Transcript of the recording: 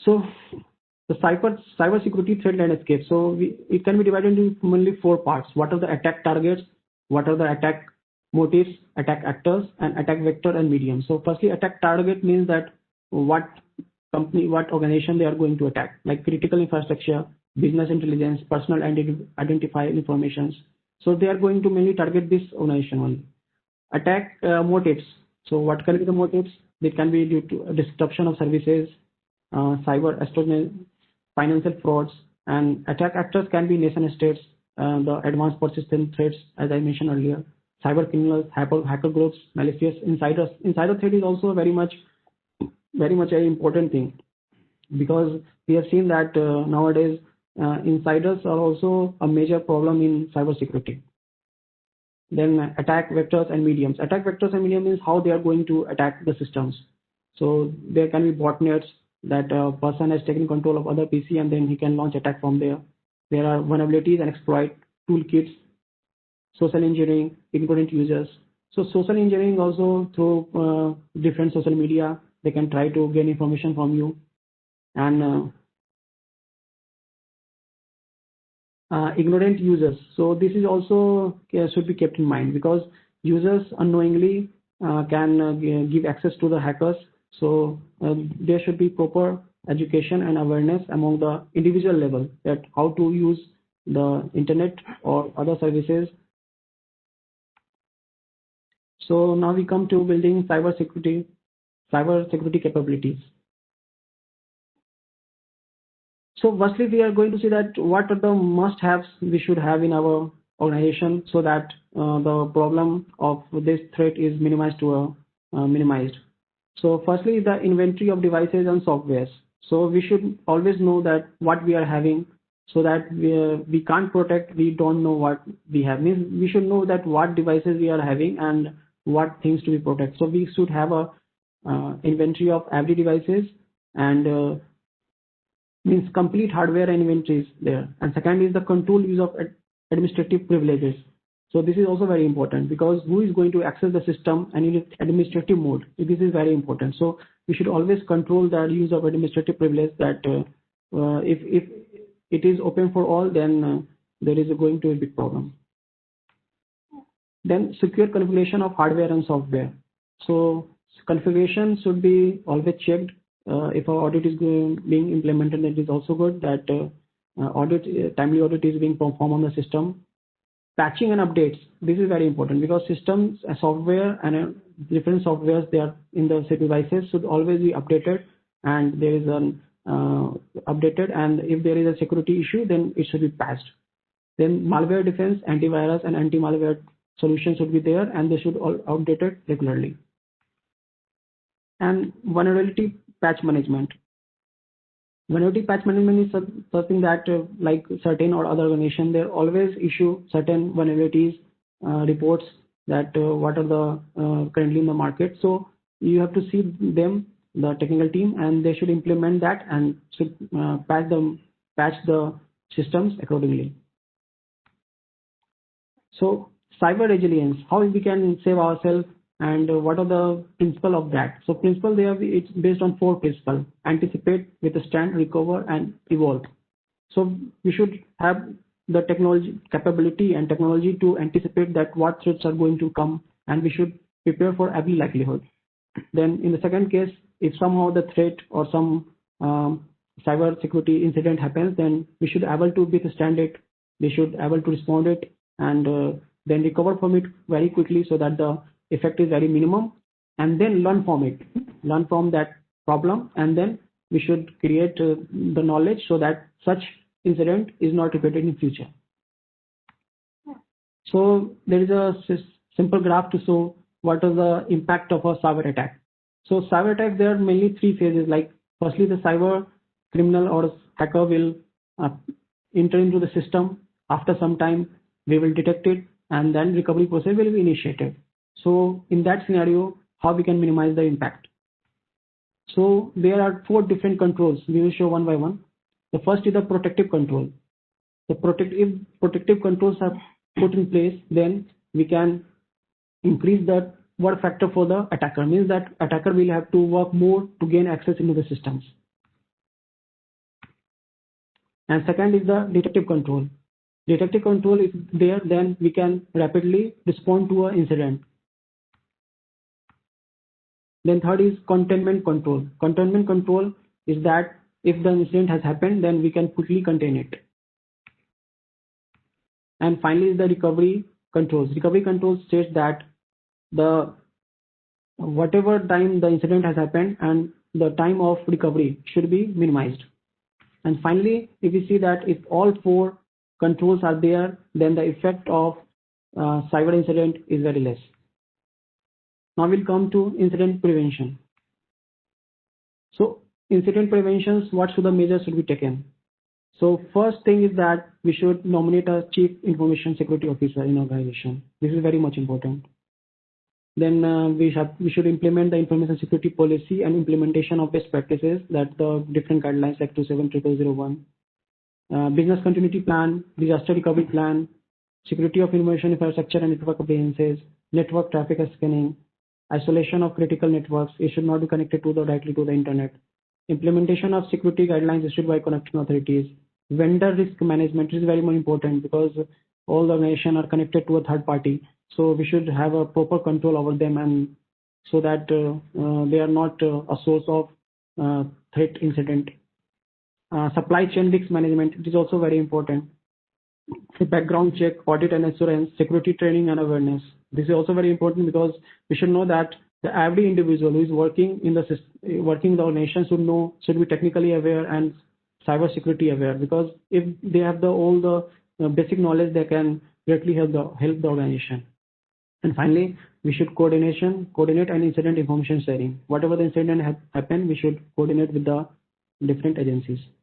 So the cyber security threat landscape. So it can be divided into mainly four parts. What are the attack targets? What are the attack motives, attack actors, and attack vector and medium? So firstly, attack target means that what company, what organization they are going to attack, like critical infrastructure, business intelligence, personal identifier informations. So they are going to mainly target this organization only. Attack motives. So what can be the motives? It can be due to disruption of services, cyber espionage, financial frauds, and attack actors can be nation states, the advanced persistent threats, as I mentioned earlier, cyber criminals, hacker groups, malicious insiders. Insider threat is also very much an important thing, because we have seen that nowadays insiders are also a major problem in cybersecurity. Then attack vectors and mediums. Attack vectors and mediums means how they are going to attack the systems. So there can be botnets that a person has taken control of other PC and then he can launch attack from there. There are vulnerabilities and exploit toolkits, social engineering, ignorant users. So social engineering also through different social media, they can try to gain information from you. And ignorant users. So this is also should be kept in mind, because users unknowingly can give access to the hackers. So there should be proper education and awareness among the individual level that how to use the internet or other services. So now we come to building cyber security capabilities. So firstly, we are going to see that what are the must-haves we should have in our organization so that the problem of this threat is minimized. So firstly, the inventory of devices and softwares. So we should always know that what we are having, so that we can't protect, we don't know what we have. Means we should know that what devices we are having and what things to be protected. So we should have a inventory of every devices, and means complete hardware and inventories there. And second is the control use of administrative privileges. So this is also very important, because who is going to access the system and in administrative mode. This is very important. So we should always control the use of administrative privilege, that if it is open for all, then there is going to be a big problem. Then secure configuration of hardware and software. So configuration should be always checked. If our audit is being implemented, it is also good that timely audit is being performed on the system. Patching and updates. This is very important, because systems, software, and different softwares they are in the devices should always be updated, and there is an updated. And if there is a security issue, then it should be patched. Then malware defense, antivirus, and anti-malware solutions should be there, and they should all updated regularly. And vulnerability patch management. Vulnerability patch management is something that like certain or other organization, they always issue certain vulnerabilities reports that what are the currently in the market. So you have to see them, the technical team, and they should implement that and should patch the systems accordingly. So cyber resilience, how we can save ourselves, and what are the principle of that. So principle there, it's based on 4 principles: anticipate, withstand, recover, and evolve. So we should have the technology capability and technology to anticipate that what threats are going to come, and we should prepare for every likelihood. Then in the second case, if somehow the threat or some cyber security incident happens, then we should able to withstand it, we should able to respond it, and then recover from it very quickly, so that the effect is very minimum, and then learn from that problem, and then we should create the knowledge so that such incident is not repeated in future. So there is a simple graph to show what is the impact of a cyber attack. So cyber attack, there are mainly 3 phases. Like firstly, the cyber criminal or hacker will enter into the system. After some time, we will detect it, and then recovery process will be initiated. So in that scenario, how we can minimize the impact? So there are 4 different controls. We will show one by one. The first is the protective control. If protective controls are put in place, then we can increase the work factor for the attacker. Means that attacker will have to work more to gain access into the systems. And second is the detective control. Detective control is there, then we can rapidly respond to an incident. Then third is containment control. Containment control is that if the incident has happened, then we can quickly contain it. And finally is the recovery controls. Recovery controls states that the whatever time the incident has happened and the time of recovery should be minimized. And finally, if we see that if all four controls are there, then the effect of cyber incident is very less. Now we'll come to incident prevention. So incident preventions, what should the measures should be taken? So first thing is that we should nominate a chief information security officer in organization. This is very much important. Then we should implement the information security policy and implementation of best practices, that the different guidelines like 27001. Business continuity plan, disaster recovery plan, security of information infrastructure and network appliances, network traffic scanning, isolation of critical networks. It should not be connected directly to the internet. Implementation of security guidelines issued by connecting authorities. Vendor risk management is very much important because all the organizations are connected to a third party. So we should have a proper control over them, and so that they are not a source of threat incident. Supply chain risk management, it is also very important. Background check, audit and assurance, security training and awareness. This is also very important because we should know that every individual who is working in the organization should be technically aware and cyber security aware, because if they have all the basic knowledge, they can directly help the organization. And finally, we should coordinate and incident information sharing. Whatever the incident happened, we should coordinate with the different agencies.